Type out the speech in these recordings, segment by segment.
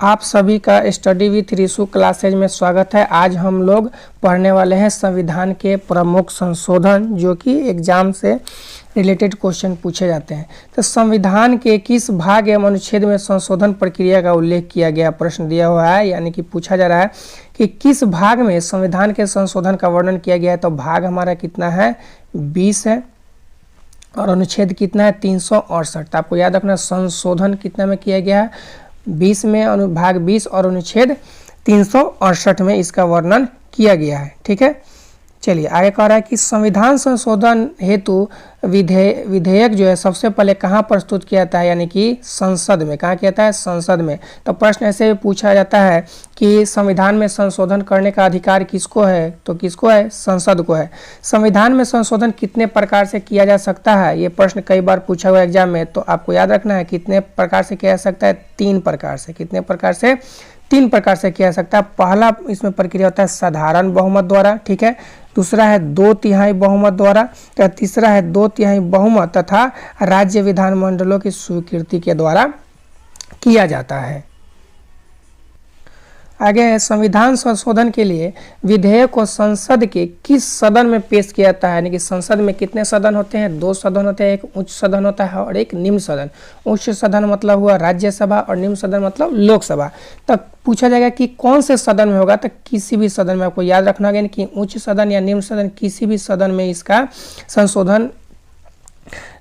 आप सभी का स्टडी विथ ऋषु क्लासेज में स्वागत है। आज हम लोग पढ़ने वाले हैं संविधान के प्रमुख संशोधन, जो कि एग्जाम से रिलेटेड क्वेश्चन पूछे जाते हैं। तो संविधान के किस भाग एवं अनुच्छेद में संशोधन प्रक्रिया का उल्लेख किया गया, प्रश्न दिया हुआ है, यानी कि पूछा जा रहा है कि किस भाग में संविधान के संशोधन का वर्णन किया गया है। तो भाग हमारा कितना है, 20 है, और अनुच्छेद कितना है, 368। तो आपको याद रखना संशोधन कितना में किया गया है, 20 में, भाग 20 और अनुच्छेद 368 में इसका वर्णन किया गया है। ठीक है, चलिए आगे कह रहा है कि संविधान संशोधन हेतु विधेयक जो है सबसे पहले कहाँ प्रस्तुत किया जाता है, यानी कि संसद में। कहाँ किया जाता है, संसद में। तो प्रश्न ऐसे पूछा जाता है कि संविधान में संशोधन करने का अधिकार किसको है, तो किसको है, संसद को है। संविधान में संशोधन कितने प्रकार से किया जा सकता है, ये प्रश्न कई बार पूछा हुआ एग्जाम में। तो आपको याद रखना है कितने प्रकार से किया जा सकता है, 3 प्रकार से। कितने प्रकार से, 3 प्रकार से किया जा सकता है। पहला इसमें प्रक्रिया होता है साधारण बहुमत द्वारा, ठीक है। दूसरा है 2/3 बहुमत द्वारा, तो तीसरा है 2/3 बहुमत तथा राज्य विधानमंडलों की स्वीकृति के द्वारा किया जाता है। आगे है संविधान संशोधन के लिए विधेयक को संसद के किस सदन में पेश किया जाता है, यानी कि संसद में कितने सदन होते हैं, 2 सदन होते हैं। एक उच्च सदन होता है और एक निम्न सदन। उच्च सदन मतलब हुआ राज्यसभा और निम्न सदन मतलब लोकसभा। तब पूछा जाएगा कि कौन से सदन में होगा, तो किसी भी सदन में। आपको याद रखना होगा कि उच्च सदन या निम्न सदन, किसी भी सदन में इसका संशोधन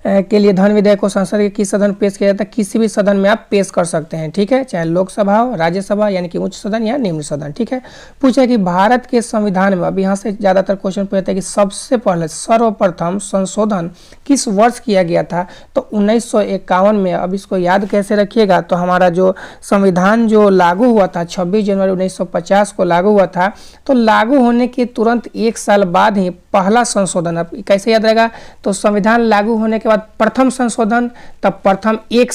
के लिए धन विधेयक को संसद के किस सदन पेश किया जाता है, किसी भी सदन में आप पेश कर सकते हैं। ठीक है, चाहे लोकसभा हो, राज्यसभा यानी कि उच्च सदन या निम्न सदन। ठीक है, पूछा कि भारत के संविधान में, अब यहाँ से ज़्यादातर क्वेश्चन पूछते हैं कि सबसे पहले सर्वप्रथम संशोधन किस वर्ष किया गया था, तो 1951 में। अब इसको याद कैसे रखिएगा, तो हमारा जो संविधान जो लागू हुआ था 26 जनवरी 1950 को लागू हुआ था, तो लागू होने के तुरंत 1 साल बाद ही पहला संशोधन। अब कैसे याद रहेगा, तो संविधान लागू होने के बाद प्रथम संशोधन, तब प्रथम 1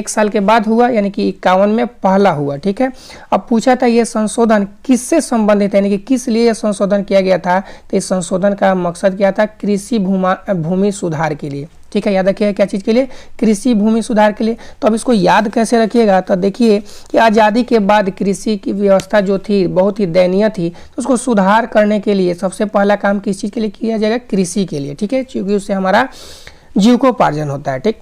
साल के बाद हुआ, यानी कि 51 में पहला हुआ। ठीक है, अब पूछा था ये संशोधन किससे संबंधित है, यानी कि किस लिए यह संशोधन किया गया था, तो इस संशोधन का मकसद क्या था, कृषि भूमि सुधार के लिए। ठीक है, याद रखिएगा क्या चीज़ के लिए, कृषि भूमि सुधार के लिए। तो अब इसको याद कैसे रखिएगा, तो देखिए कि आज़ादी के बाद कृषि की व्यवस्था जो थी बहुत ही दयनीय थी, तो उसको सुधार करने के लिए सबसे पहला काम किस चीज़ के लिए किया जाएगा, कृषि के लिए। ठीक है, क्योंकि उससे हमारा जीविकोपार्जन होता है। ठीक,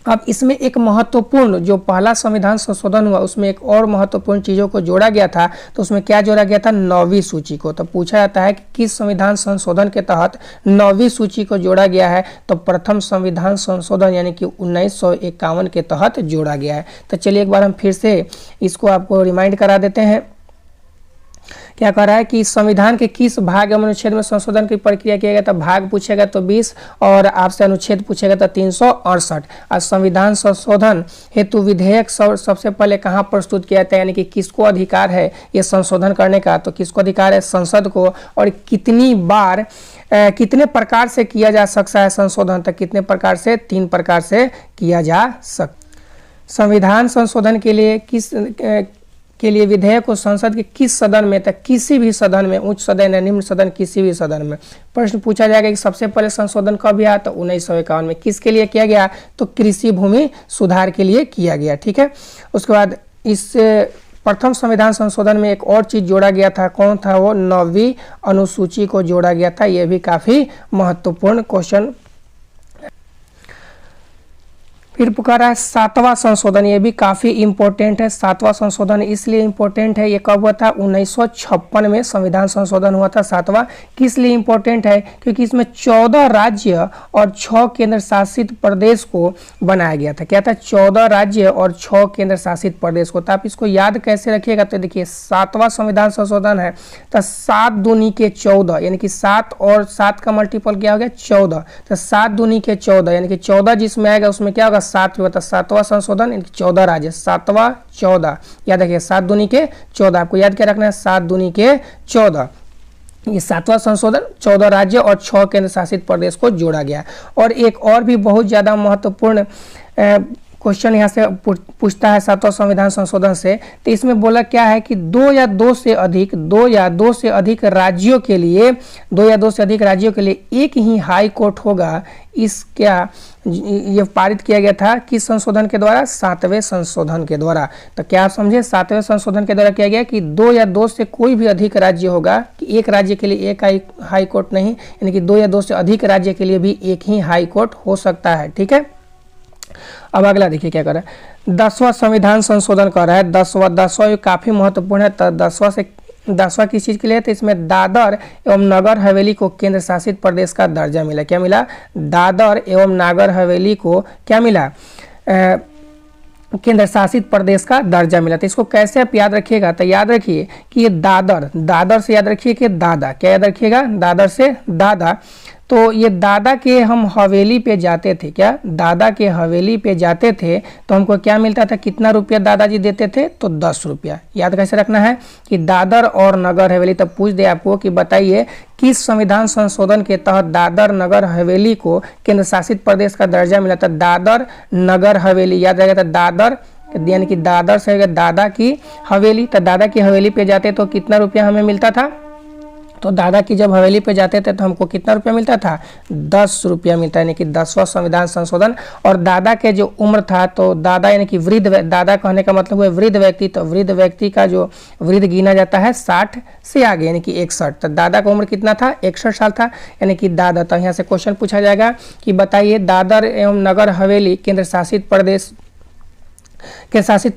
अब इसमें एक महत्वपूर्ण जो पहला संविधान संशोधन हुआ, उसमें एक और महत्वपूर्ण चीज़ों को जोड़ा गया था। तो उसमें क्या जोड़ा गया था, 9वीं सूची को। तो पूछा जाता है कि किस संविधान संशोधन के तहत 9वीं सूची को जोड़ा गया है, तो प्रथम संविधान संशोधन यानी कि 1951 के तहत जोड़ा गया है। तो चलिए एक बार हम फिर से इसको आपको रिमाइंड करा देते हैं। क्या कह रहा है कि संविधान के किस भाग एवं अनुच्छेद में संशोधन की प्रक्रिया किया गया, तो भाग पूछेगा तो 20 और आपसे अनुच्छेद पूछेगा तो 368। और संविधान संशोधन हेतु विधेयक सबसे पहले कहाँ प्रस्तुत किया जाता है, यानी कि किसको अधिकार है ये संशोधन करने का, तो किसको अधिकार है, संसद को। और कितनी बार कितने प्रकार से किया जा सकता है संशोधन, तो कितने प्रकार से, 3 प्रकार से किया जा सकता। संविधान संशोधन के लिए विधेयक को संसद के किस सदन में, तक किसी भी सदन में, उच्च सदन या निम्न सदन, किसी भी सदन में। प्रश्न पूछा जाएगा कि सबसे पहले संशोधन कब आया, तो 1951 में। किसके लिए किया गया, तो कृषि भूमि सुधार के लिए किया गया। ठीक है, उसके बाद इस प्रथम संविधान संशोधन में एक और चीज जोड़ा गया था, कौन था वो, 9वीं अनुसूची को जोड़ा गया था। यह भी काफी महत्वपूर्ण क्वेश्चन। फिर पुकारा है 7वां संशोधन, ये भी काफ़ी इम्पोर्टेंट है। 7वां संशोधन इसलिए इम्पोर्टेंट है, ये कब हुआ था, 1956 में संविधान संशोधन हुआ था 7वां। किस लिए इम्पोर्टेंट है, क्योंकि इसमें 14 राज्य और 6 केंद्र शासित प्रदेश को बनाया गया था। क्या था, 14 राज्य और 6 केंद्र शासित प्रदेश को। तो आप इसको याद कैसे रखिएगा, तो देखिए 7वां संविधान संशोधन है, तो 7 दूनी के 14, यानी कि 7 और 7 का मल्टीपल क्या हो गया, 14। तो 7 दूनी के 14, यानी कि 14 जिसमें आएगा उसमें क्या होगा, 7 होता। 7वां संशोधन 14 राज्य, 7वां 14, याद रखिए 7 दूनी के 14। आपको याद क्या रखना है, 7 दूनी के 14। ये 7वां संशोधन 14 राज्य और 6 केंद्र शासित प्रदेश को जोड़ा गया। और एक और भी बहुत ज़्यादा महत्वपूर्ण क्वेश्चन यहाँ से पूछता है 7वां संविधान संशोधन से, तो इसमें बोला क्या है कि दो या दो से अधिक राज्यों के लिए एक ही हाई कोर्ट होगा। इस क्या ये पारित किया गया था किस संशोधन के द्वारा? 7वें संशोधन के द्वारा। तो क्या आप समझे, 7वें संशोधन के द्वारा किया गया कि दो से कोई भी अधिक राज्य होगा, कि एक राज्य के लिए एक हाई कोर्ट नहीं, यानी कि 2 या 2 से अधिक राज्य के लिए भी एक ही हाई कोर्ट हो सकता है। ठीक है, अब अगला देखिए क्या कर रहा है, 10वां संविधान संशोधन कर रहा है। 10वां काफी महत्वपूर्ण है। तो 10वां किस चीज के लिए? तो इसमें दादर एवं नगर हवेली को केंद्र शासित प्रदेश का दर्जा मिला। क्या मिला? दादर एवं नगर हवेली को क्या मिला? केंद्र शासित प्रदेश का दर्जा मिला। तो इसको कैसे आप याद रखिएगा? तो याद रखिए कि ये दादर से याद रखिए कि दादा, क्या याद रखिएगा? दादर से दादा। तो ये दादा के हम हवेली पे जाते थे, क्या दादा के हवेली पे जाते थे तो हमको क्या मिलता था? कितना रुपया दादाजी देते थे? तो 10 रुपया। याद कैसे रखना है कि दादर और नगर हवेली, तब पूछ दे आपको कि बताइए किस संविधान संशोधन के तहत दादर नगर हवेली को केंद्र शासित प्रदेश का दर्जा मिला था? दादर नगर हवेली, याद रहेगा। तो दादर यानी कि दादर से दादा की हवेली, तो दादा की हवेली पे जाते तो कितना रुपया हमें मिलता था? तो दादा की जब हवेली पे जाते थे तो हमको कितना रुपया मिलता था? 10 रुपया मिलता है, यानी कि 10वां संविधान संशोधन। और दादा के जो उम्र था, तो दादा यानी कि वृद्ध, दादा कहने का मतलब है वृद्ध व्यक्ति। तो वृद्ध व्यक्ति का जो वृद्ध गिना जाता है 60 से आगे, यानी कि 61। तो दादा का उम्र कितना था? 61 साल था, यानी कि दादा। तो यहाँ से क्वेश्चन पूछा जाएगा कि बताइए दादर एवं नगर हवेली केंद्र शासित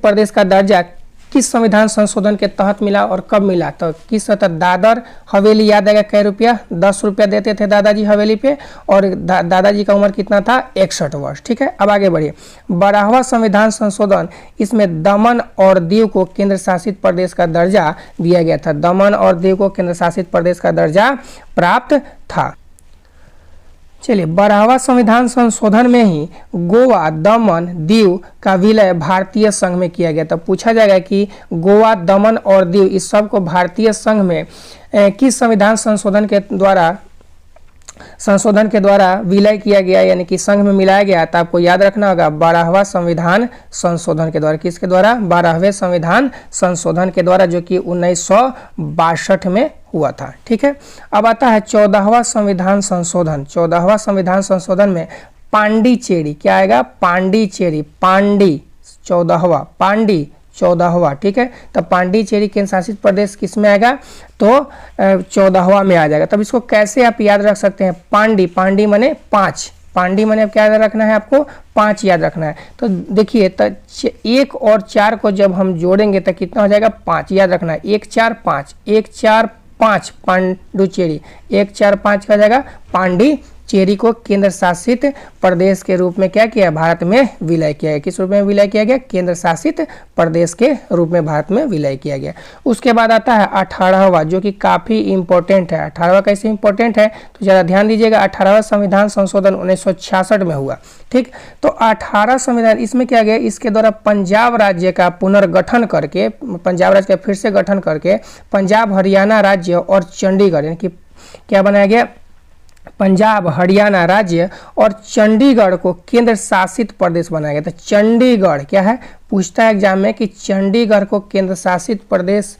प्रदेश का दर्जा किस संविधान संशोधन के तहत मिला और कब मिला? तो किस दादर हवेली, याद आएगा कै रुपया? 10 रुपया देते थे दादाजी हवेली पे, और दादाजी का उम्र कितना था? 61 वर्ष। ठीक है, अब आगे बढ़िए। 12वां संविधान संशोधन, इसमें दमन और दीव को केंद्र शासित प्रदेश का दर्जा दिया गया था। दमन और दीव को केंद्र शासित प्रदेश का दर्जा प्राप्त था। चलिए, 12वां संविधान संशोधन में ही गोवा, दमन, दीव का विलय भारतीय संघ में किया गया। तो पूछा जाएगा कि गोवा, दमन और दीव इस सब को भारतीय संघ में किस संविधान संशोधन के द्वारा विलय किया गया, यानी कि संघ में मिलाया गया? तो आपको याद रखना होगा 12वां संविधान संशोधन के द्वारा। किसके द्वारा? 12वें संविधान संशोधन के द्वारा, जो कि 1962 में हुआ था। ठीक है, अब आता है 14वां संविधान संशोधन। 14वां संविधान संशोधन में पांडिचेरी, क्या आएगा? पांडिचेरी, पांडी 14वां। ठीक है, तब पांडिचेरी केंद्र शासित प्रदेश किस में आएगा? तो 14वां में आ जाएगा। तब इसको कैसे आप याद रख सकते हैं? पांडी माने 5, पांडी माने क्या याद रखना है आपको? 5 याद रखना है। तो देखिए, तो 1 और 4 को जब हम जोड़ेंगे तो कितना हो जाएगा? 5 याद रखना है। 1 4 5, 1 4 5 पांडुचेरी, 1 4 5 का जाएगा पांडिचेरी को केंद्र शासित प्रदेश के रूप में क्या किया? भारत में विलय किया गया। किस रूप में विलय किया गया? केंद्र शासित प्रदेश के रूप में भारत में विलय किया गया। उसके बाद आता है 18वां, जो कि काफी इंपॉर्टेंट है। 18वां कैसे इंपॉर्टेंट है तो जरा ध्यान दीजिएगा। 18वां संविधान संशोधन 1966 में हुआ। ठीक, तो 18 संविधान, इसमें क्या गया? इसके द्वारा पंजाब राज्य का पुनर्गठन करके, पंजाब राज्य का फिर से गठन करके पंजाब, हरियाणा राज्य और चंडीगढ़, यानी कि क्या बनाया गया? पंजाब, हरियाणा राज्य और चंडीगढ़ को केंद्र शासित प्रदेश बनाया गया। तो चंडीगढ़ क्या है? पूछता है एग्जाम में कि चंडीगढ़ को केंद्र शासित प्रदेश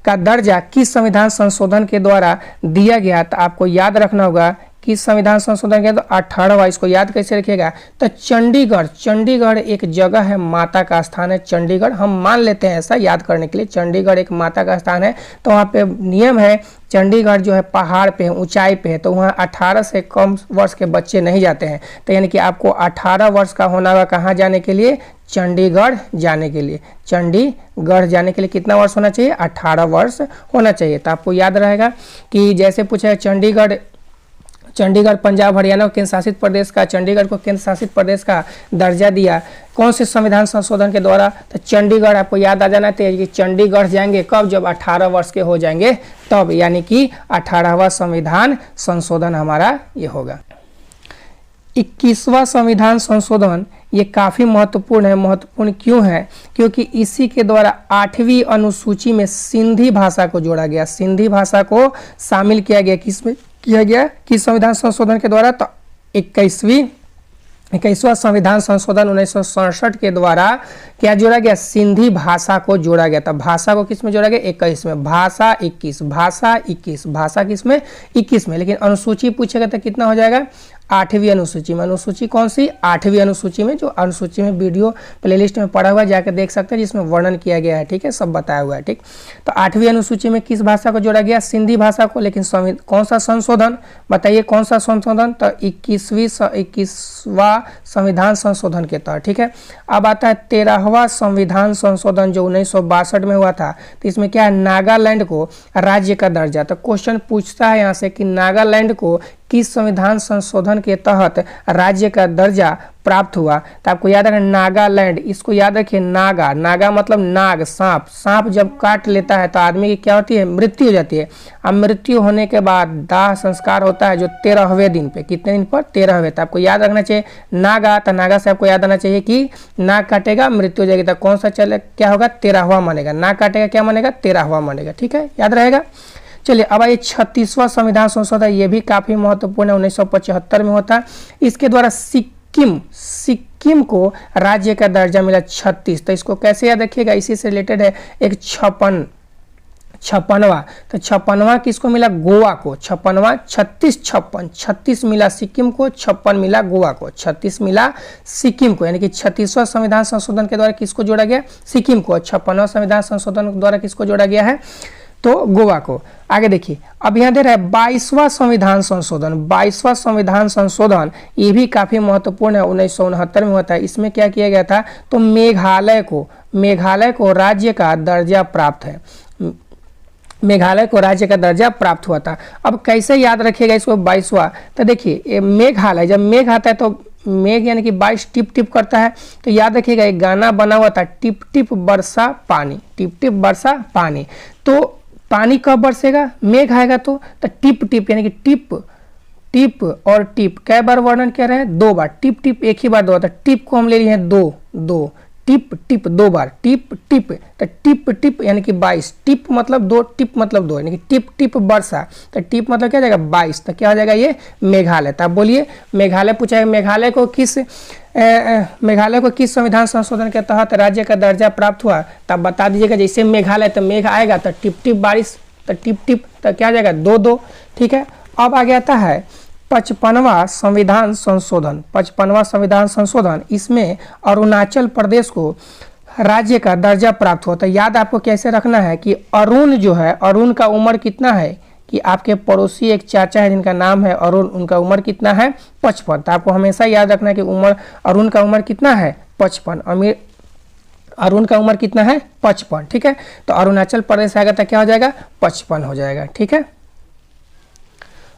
का दर्जा किस संविधान संशोधन के द्वारा दिया गया? तो आपको याद रखना होगा किस संविधान संशोधन के? तो 18वां। इसको याद कैसे रखिएगा? तो चंडीगढ़ एक जगह है, माता का स्थान है चंडीगढ़। हम मान लेते हैं ऐसा याद करने के लिए, चंडीगढ़ एक माता का स्थान है। तो वहाँ पे नियम है, चंडीगढ़ जो है पहाड़ पे है, ऊंचाई पे है, तो वहाँ 18 से कम वर्ष के बच्चे नहीं जाते हैं। तो यानी कि आपको 18 वर्ष का होना होगा कहाँ जाने के लिए? चंडीगढ़ जाने के लिए। चंडीगढ़ जाने के लिए कितना वर्ष होना चाहिए? 18 वर्ष होना चाहिए। तो आपको याद रहेगा कि जैसे पूछा चंडीगढ़ पंजाब हरियाणा केंद्र शासित प्रदेश का, चंडीगढ़ को केंद्र शासित प्रदेश का दर्जा दिया कौन से संविधान संशोधन के द्वारा? तो चंडीगढ़ आपको याद आ जाना चाहिए कि चंडीगढ़ जाएंगे कब? जब 18 वर्ष के हो जाएंगे तब, यानी कि 18वां संविधान संशोधन हमारा ये होगा। 21वां संविधान संशोधन ये काफ़ी महत्वपूर्ण है। महत्वपूर्ण क्यों है? क्योंकि इसी के द्वारा 8वीं अनुसूची में सिंधी भाषा को जोड़ा गया। सिंधी भाषा को शामिल किया गया। किसमें किया गया? किस संविधान संशोधन के द्वारा? तो 21वीं 21वां संविधान संशोधन 1967 के द्वारा क्या जोड़ा गया, सिंधी भाषा को जोड़ा गया था। भाषा को किस में जोड़ा गया, 21 में, भाषा 21, भाषा 21, भाषा किस में, 21 में। लेकिन अनुसूची पूछेगा तो कितना हो जाएगा, 8वीं अनुसूची में। अनुसूची कौन सी, 8वीं अनुसूची में। जो अनुसूची में वीडियो प्लेलिस्ट में पड़ा हुआ है, जाकर देख सकते हैं, जिसमें वर्णन किया गया है, ठीक है, सब बताया हुआ है, ठीक। तो 8वीं अनुसूची में किस भाषा को जोड़ा गया, सिंधी भाषा को। लेकिन कौन सा संशोधन, बताइए कौन सा संशोधन, तो 21वां संविधान संशोधन के तहत, ठीक है। अब आता है 13वां संविधान संशोधन जो 1962 में हुआ था। तो इसमें क्या है, नागालैंड को राज्य का दर्जा। तो क्वेश्चन पूछता है यहाँ से कि नागालैंड को किस संविधान संशोधन के तहत राज्य का दर्जा प्राप्त हुआ। तो आपको याद रखना नागालैंड, इसको याद रखिए, नागा, नागा मतलब नाग, सांप। सांप जब काट लेता है तो आदमी की क्या होती है, मृत्यु हो जाती है। अब मृत्यु होने के बाद दाह संस्कार होता है जो 13वें दिन पे, कितने दिन पर, 13वें। तो आपको याद रखना चाहिए नागा, तो नागा से आपको याद आना चाहिए कि नाग काटेगा मृत्यु हो जाएगी। तो कौन सा चले, क्या होगा, 13वां मानेगा। नाग काटेगा क्या मानेगा, 13वां मानेगा, ठीक है, याद रहेगा। चलिए अब आइए 36वां संविधान संशोधन, ये भी काफी महत्वपूर्ण है, 1975 में होता है। इसके द्वारा सिक्किम को राज्य का दर्जा मिला 36। तो इसको कैसे याद रखिएगा, इसी से रिलेटेड है एक 56वां। तो 56वां किसको मिला, गोवा को। 56वां, 36 मिला सिक्किम को, 56 मिला गोवा को, 36 मिला सिक्किम को। यानी कि 36वां संविधान संशोधन के द्वारा किसको जोड़ा गया, सिक्किम को। 56वां संविधान संशोधन के द्वारा किसको जोड़ा गया है, तो गोवा को। आगे देखिए, अब यहाँ दे रहा है 22वां संविधान संशोधन। 22वां संविधान संशोधन ये भी काफी महत्वपूर्ण है, 1969 में होता है। इसमें क्या किया गया था, तो मेघालय को राज्य का दर्जा प्राप्त है, मेघालय को राज्य का दर्जा प्राप्त हुआ था। अब कैसे याद रखिएगा इसको 22वां, तो देखिए मेघालय, जब मेघ आता है तो मेघ यानी कि 22 टिप टिप करता है। तो याद रखिएगा एक गाना बना हुआ था, टिप टिप बरसा पानी, टिप टिप बरसा पानी। तो पानी कब बरसेगा, मेघ आएगा तो टिप टिप यानी कि टिप और टिप कै बार वर्णन कर रहे हैं, 2 बार। टिप टिप एक ही बार दो, टिप को हम ले लिए हैं 2, टिप टिप 2 बार, टिप टिप। तो टिप टिप यानी कि 22, टिप मतलब 2, टिप मतलब 2, यानी कि टिप टिप वर्षा। तो टिप मतलब क्या हो जाएगा, 22। तो क्या हो जाएगा ये, मेघालय। तब बोलिए मेघालय पूछा है, मेघालय को किस संविधान संशोधन के तहत राज्य का दर्जा प्राप्त हुआ, तब बता दीजिएगा। जैसे मेघालय तो मेघ आएगा तो टिप टिप बारिश, तो टिप टिप तो क्या हो जाएगा, 2, ठीक है। अब आ गया है 55वां संविधान संशोधन। 55वां संविधान संशोधन, इसमें अरुणाचल प्रदेश को राज्य का दर्जा प्राप्त हुआ। तो याद आपको कैसे रखना है कि अरुण जो है, अरुण का उम्र कितना है, कि आपके पड़ोसी एक चाचा है जिनका नाम है अरुण, उनका उम्र कितना है, 55। तो आपको हमेशा याद रखना है कि अरुण का उम्र कितना है, 55। अरुण का उम्र कितना है, 55, ठीक है। तो अरुणाचल प्रदेश आएगा तो क्या हो जाएगा, 55 हो जाएगा, ठीक है।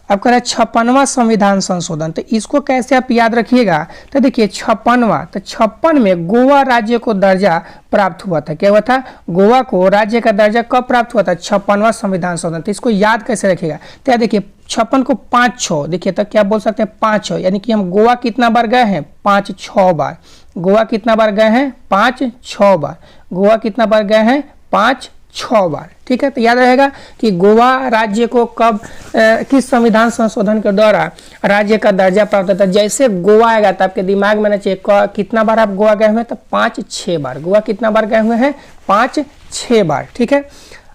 अब कह रहा है 56वां संविधान संशोधन। तो इसको कैसे आप याद रखिएगा, तो देखिए 56वां, तो 56 में गोवा राज्य को दर्जा प्राप्त हुआ था। क्या हुआ था, गोवा को राज्य का दर्जा कब प्राप्त हुआ था, 56वां संविधान संशोधन। तो इसको याद कैसे रखिएगा, तो देखिए 56 को 5-6, देखिए तो क्या बोल सकते हैं, 5-6, यानी कि हम गोवा कितना बार गए हैं, 5-6 बार। गोवा कितना बार गए हैं, 5-6 बार। गोवा कितना बार गए हैं, 5-6 बार, ठीक है। तो याद रहेगा कि गोवा राज्य को कब किस संविधान संशोधन के द्वारा राज्य का दर्जा प्राप्त होता है। जैसे गोवा आएगा तो आपके दिमाग में ना चाहिए कितना बार आप गोवा गए हुए हैं, तो 5-6 बार। गोवा कितना बार गए हुए हैं, 5-6 बार, ठीक है।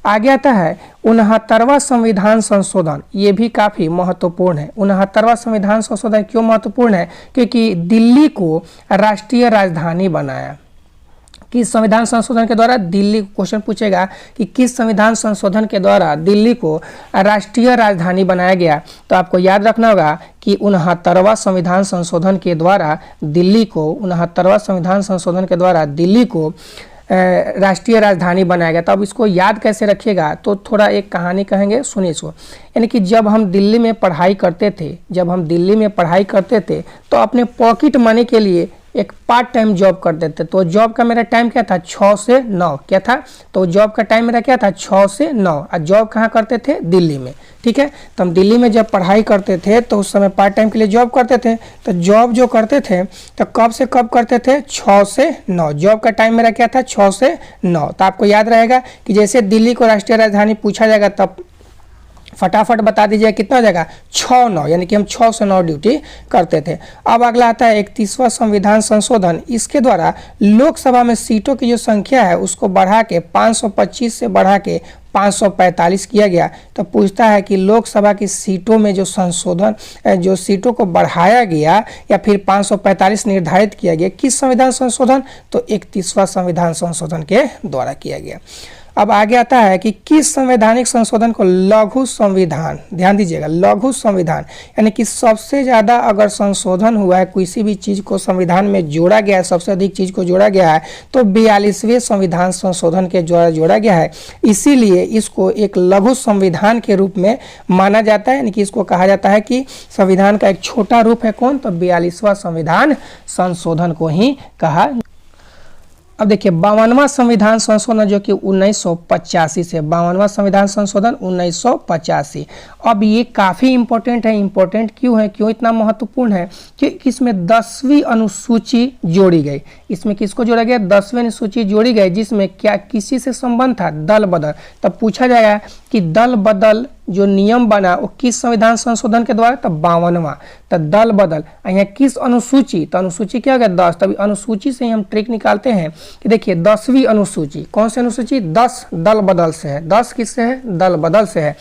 आगे आता है 69वां संविधान संशोधन। ये भी काफी महत्वपूर्ण है। 69वां संविधान संशोधन क्यों महत्वपूर्ण है, क्योंकि दिल्ली को राष्ट्रीय राजधानी बनाया। किस संविधान संशोधन के द्वारा, दिल्ली, क्वेश्चन पूछेगा कि किस संविधान संशोधन के द्वारा दिल्ली को राष्ट्रीय राजधानी बनाया गया। तो आपको याद रखना होगा कि 69वां संविधान संशोधन के द्वारा दिल्ली को, 69वां संविधान संशोधन के द्वारा दिल्ली को राष्ट्रीय राजधानी बनाया गया। तो अब इसको याद कैसे रखिएगा, तो थोड़ा एक कहानी कहेंगे, सुनिए इसको। यानी कि जब हम दिल्ली में पढ़ाई करते थे, तो अपने पॉकेट मनी के लिए एक पार्ट टाइम जॉब करते थे। तो जॉब का मेरा टाइम क्या था, 6 से 9, क्या था, तो जॉब का टाइम मेरा क्या था, 6 से 9। और जॉब कहाँ करते थे, दिल्ली में, ठीक है। तो हम दिल्ली में जब पढ़ाई करते थे तो उस समय पार्ट टाइम के लिए जॉब करते थे। तो जॉब जो करते थे तो कब से कब करते थे, 6 से 9। जॉब का टाइम मेरा क्या था, 6 से 9। तो आपको याद रहेगा कि जैसे दिल्ली को राष्ट्रीय राजधानी पूछा जाएगा तब फटाफट बता दीजिए कितना हो जाएगा 6-9, यानी कि हम 6 से 9 ड्यूटी करते थे। अब अगला आता है 31वां संविधान संशोधन। इसके द्वारा लोकसभा में सीटों की जो संख्या है उसको बढ़ा के 525 से बढ़ा के 545 किया गया। तो पूछता है कि लोकसभा की सीटों में जो संशोधन, जो सीटों को बढ़ाया गया या फिर 545 निर्धारित किया गया, किस संविधान संशोधन? तो 31वां संविधान संशोधन के द्वारा किया गया। अब आगे आता है कि किस संवैधानिक संशोधन को लघु संविधान, ध्यान दीजिएगा, लघु संविधान यानी कि सबसे ज़्यादा अगर संशोधन हुआ है, किसी भी चीज़ को संविधान में जोड़ा गया है, सबसे अधिक चीज़ को जोड़ा गया है, तो 42वें संविधान संशोधन के द्वारा जोड़ा गया है। इसीलिए इसको एक लघु संविधान के रूप में माना जाता है, यानी कि इसको कहा जाता है कि संविधान का एक छोटा रूप है कौन? तो 42वां संविधान संशोधन को ही कहा। अब देखिए 52वां संविधान संशोधन जो कि 1985 से, 52वां संविधान संशोधन 1985। अब ये काफ़ी इंपॉर्टेंट है। इंपॉर्टेंट क्यों है, क्यों इतना महत्वपूर्ण है? कि इसमें 10वीं अनुसूची जोड़ी गई। इसमें किसको जोड़ा गया? 10वीं अनुसूची जोड़ी गई, जिसमें क्या किसी से संबंध था? दल बदल। तब पूछा जाएगा कि दल बदल जो नियम बना वो किस संविधान संशोधन के द्वारा? तो 52वां। तो दल बदल यहाँ किस अनुसूची? तो अनुसूची क्या हो गया? 10। तभी अनुसूची से ही हम ट्रिक निकालते हैं कि देखिए 10वीं अनुसूची, कौन सी अनुसूची? 10 दल बदल से है। 10 किससे है? दल बदल से है।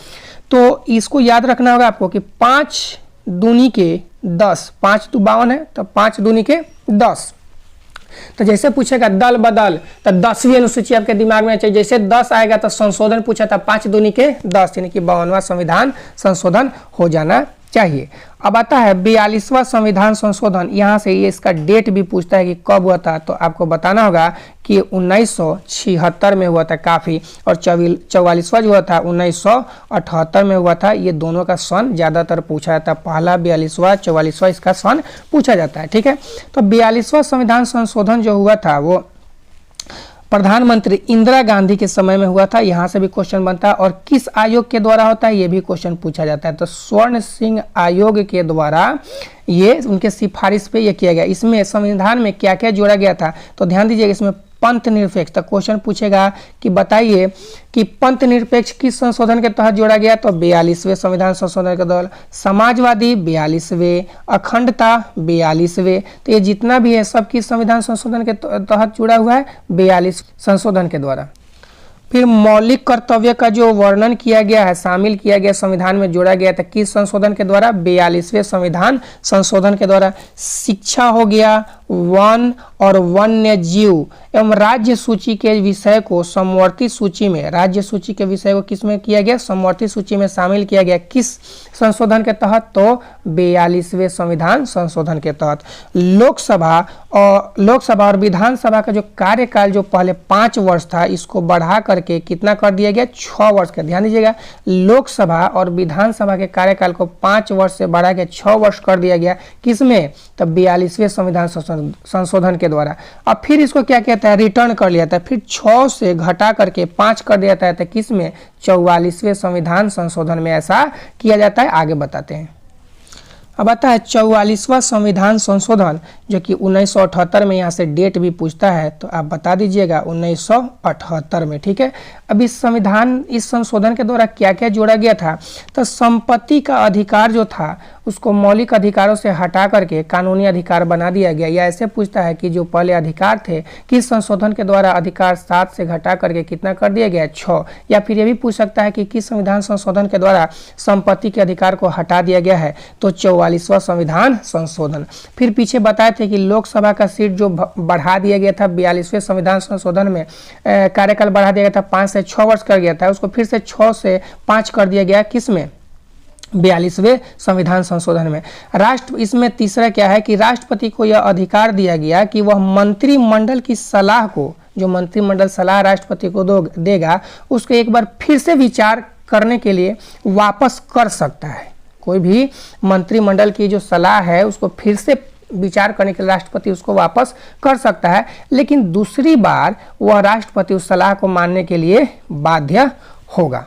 तो इसको याद रखना होगा आपको कि 5 दूनी के 10, 5 तो 52 है, तो 5 दूनी के 10। तो जैसे पूछेगा दल बदल, तो 10वीं अनुसूची आपके दिमाग में चाहिए। जैसे 10 आएगा तो संशोधन पूछा था, 5 दूनी के 10, यानी कि 52वां संविधान संशोधन हो जाना चाहिए। अब आता है 42वां संविधान संशोधन। यहाँ से ये इसका डेट भी पूछता है कि कब हुआ था, तो आपको बताना होगा कि 1976 में हुआ था काफ़ी, और 44वां जो हुआ था 1978 में हुआ था। ये दोनों का सन ज़्यादातर पूछा जाता है। पहला 42वां, 44वां इसका सन पूछा जाता है। ठीक है, तो 42वां संविधान संशोधन जो हुआ था वो प्रधानमंत्री इंदिरा गांधी के समय में हुआ था। यहाँ से भी क्वेश्चन बनता है। और किस आयोग के द्वारा होता है, ये भी क्वेश्चन पूछा जाता है। तो स्वर्ण सिंह आयोग के द्वारा ये उनके सिफारिश पे ये किया गया। इसमें संविधान में क्या क्या जोड़ा गया था, तो ध्यान दीजिएगा। इसमें पंथ निरपेक्ष, तो क्वेश्चन पूछेगा कि बताइए कि पंथ निरपेक्ष किस संशोधन के तहत जोड़ा गया? तो 42वें संविधान संशोधन के द्वारा। समाजवादी 42वें, अखंडता 42वें। तो ये जितना भी है सब किस संविधान संशोधन के तहत जुड़ा हुआ है? 42 संशोधन के द्वारा। फिर मौलिक कर्तव्य का जो वर्णन किया गया है, शामिल किया गया, संविधान में जोड़ा गया था किस संशोधन के द्वारा? 42वें संविधान संशोधन के द्वारा। शिक्षा हो गया, वन और वन्य जीव एवं राज्य सूची के विषय को समवर्ती सूची में, राज्य सूची के विषय को किस में किया गया? समवर्ती सूची में शामिल किया गया। किस संशोधन के तहत? तो 42वें संविधान संशोधन के तहत। लोकसभा और विधानसभा का जो कार्यकाल जो पहले 5 वर्ष था, इसको बढ़ा करके कितना कर दिया गया? 6 वर्ष का। ध्यान दीजिएगा, लोकसभा और विधानसभा के कार्यकाल को 5 वर्ष से बढ़ा के 6 वर्ष कर दिया गया। किसमें? तो 42वें संविधान संशोधन के द्वारा। अब फिर इसको क्या कहता है? रिटर्न कर लिया था। फिर 6 से घटा करके 5 कर दिया था। किसमें? 44वें संविधान संशोधन में ऐसा किया जाता है। आगे बताते हैं। अब आता है 44वां संविधान संशोधन जो कि 1978 में। यहाँ से डेट भी पूछता है तो आप बता दीजिएगा 1978 में। ठीक है, अब इस संशोधन के द्वारा क्या क्या जोड़ा गया था? तो संपत्ति का अधिकार जो था उसको मौलिक अधिकारों से हटा करके कानूनी अधिकार बना दिया गया। या ऐसे पूछता है कि जो पहले अधिकार थे किस संशोधन के द्वारा अधिकार 7 से घटा करके कितना कर दिया गया? 6। या फिर ये भी पूछ सकता है कि किस संविधान संशोधन के द्वारा संपत्ति के अधिकार को हटा दिया गया है? तो 44वां संविधान संशोधन। फिर पीछे बताए थे कि लोकसभा का सीट जो बढ़ा दिया गया था 42वें संविधान संशोधन में, कार्यकाल बढ़ा दिया गया था, 5 से 6 वर्ष कर गया था, उसको फिर से 6 से 5 कर दिया गया। किसमें? 42वें संविधान संशोधन में। इसमें तीसरा क्या है कि राष्ट्रपति को यह अधिकार दिया गया कि वह मंत्रिमंडल की सलाह को, जो मंत्रिमंडल सलाह राष्ट्रपति को देगा, उसको एक बार फिर से विचार करने के लिए वापस कर सकता है। कोई भी मंत्रिमंडल की जो सलाह है उसको फिर से विचार करने के लिए राष्ट्रपति उसको वापस कर सकता है, लेकिन दूसरी बार वह राष्ट्रपति उस सलाह को मानने के लिए बाध्य होगा।